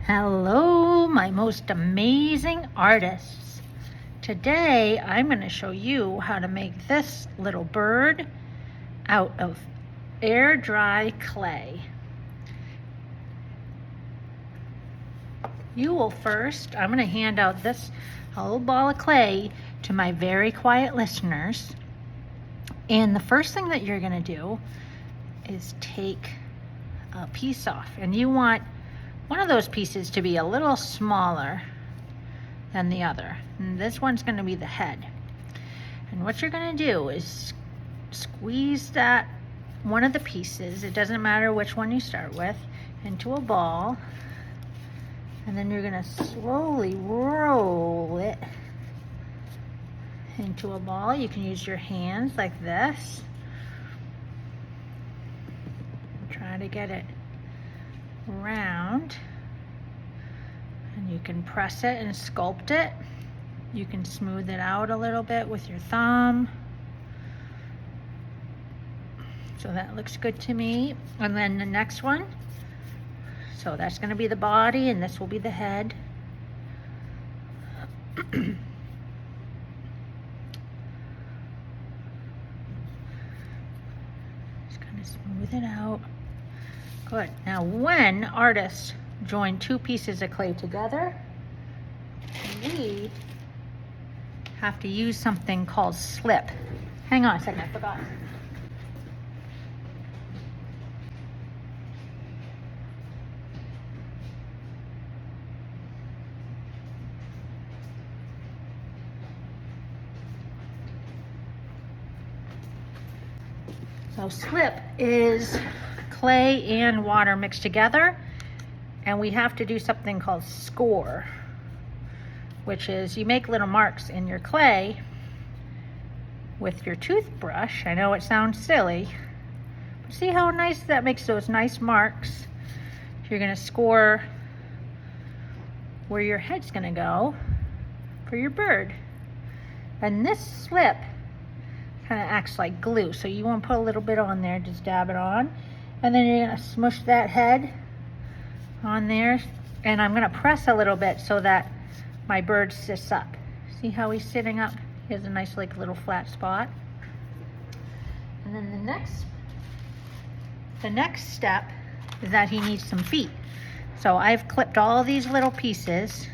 Hello, my most amazing artists. Today, I'm going to show you how to make this little bird out of air dry clay. You will first, I'm going to hand out this little ball of clay to my very quiet listeners. And the first thing that you're going to do is take a piece off. And you want one of those pieces to be a little smaller than the other. And this one's going to be the head. And what you're going to do is squeeze that one of the pieces, it doesn't matter which one you start with, into a ball. And then you're going to slowly roll it into a ball. You can use your hands like this. Try to get it round, and you can press it and sculpt it. You can smooth it out a little bit with your thumb. So that looks good to me. And then the next one, so that's going to be the body and this will be the head. Just kind of smooth it out. Good. Now when artists join two pieces of clay together, we have to use something called slip. Hang on a second, I forgot. So slip is clay and water mixed together, and we have to do something called score, which is you make little marks in your clay with your toothbrush. I know it sounds silly, but see how nice that makes those nice marks. You're going to score where your head's going to go for your bird. And this slip kind of acts like glue, so you want to put a little bit on there, just dab it on. And then you're going to smush that head on there. And I'm going to press a little bit so that my bird sits up. See how he's sitting up? He has a nice like little flat spot. And then the next step is that he needs some feet. So I've clipped all these little pieces.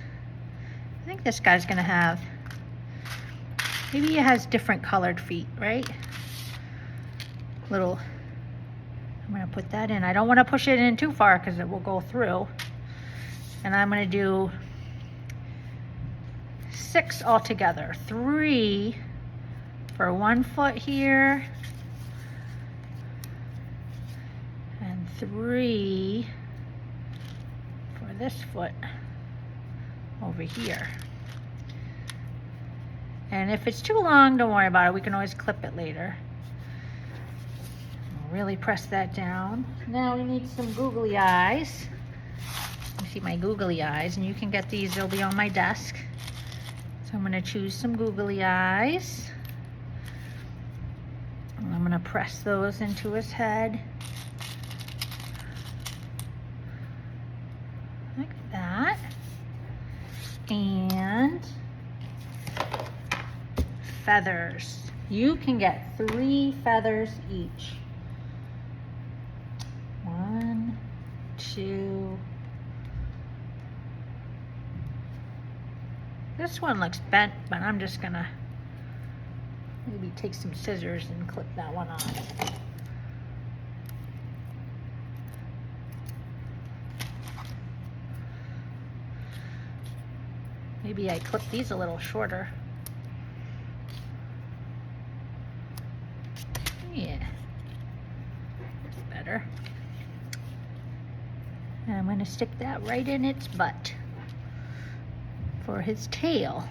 I think this guy's going to have, maybe he has different colored feet, right? Little, I'm going to put that in. I don't want to push it in too far because it will go through. And I'm going to do 6 altogether. 3 for 1 foot here. And 3 for this foot over here. And if it's too long, don't worry about it. We can always clip it later. Really press that down. Now we need some googly eyes. You see my googly eyes, and you can get these, they'll be on my desk. So I'm going to choose some googly eyes. And I'm going to press those into his head. Like that. And feathers. You can get 3 feathers each. 1, 2. This one looks bent, but I'm just gonna maybe take some scissors and clip that one off. Maybe I clip these a little shorter. Yeah, that's better. And I'm going to stick that right in its butt for his tail.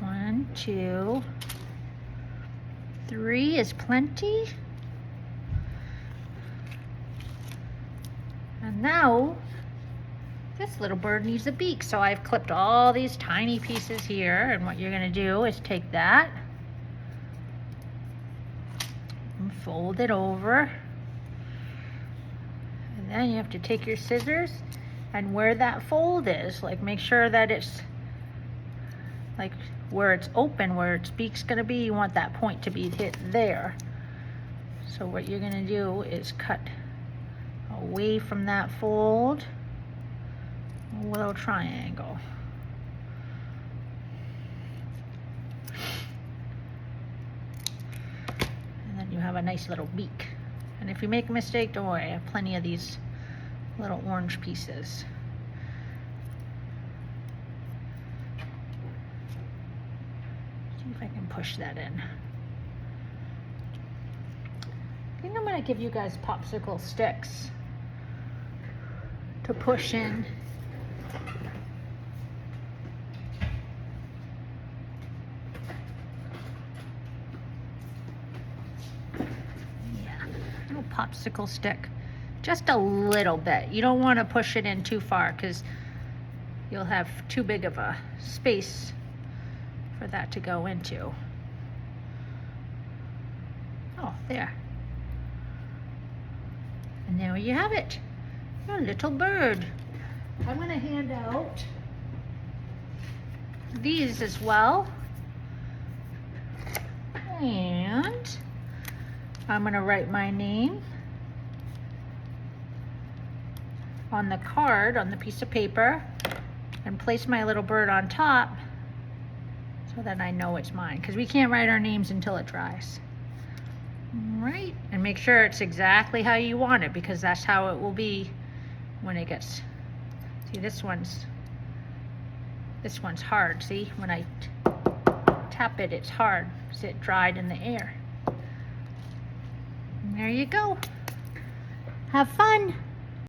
1, 2, 3 is plenty. And now this little bird needs a beak, so I've clipped all these tiny pieces here, and what you're going to do is take that and fold it over, and then you have to take your scissors and where that fold is, like make sure that it's like where it's open, where its beak's going to be, you want that point to be hit there. So what you're going to do is cut away from that fold, a little triangle. And then you have a nice little beak. And if you make a mistake, don't worry, I have plenty of these little orange pieces. See if I can push that in. I think I'm going to give you guys popsicle sticks to push in. Yeah, a little popsicle stick. Just a little bit. You don't want to push it in too far because you'll have too big of a space for that to go into. Oh, there. And there you have it, your little bird. I'm going to hand out these as well. And I'm going to write my name on the card, on the piece of paper, and place my little bird on top so that I know it's mine, because we can't write our names until it dries. Right, and make sure it's exactly how you want it, because that's how it will be when it gets, see this one's hard, see, when I tap it, it's hard, because it dried in the air. And there you go. Have fun.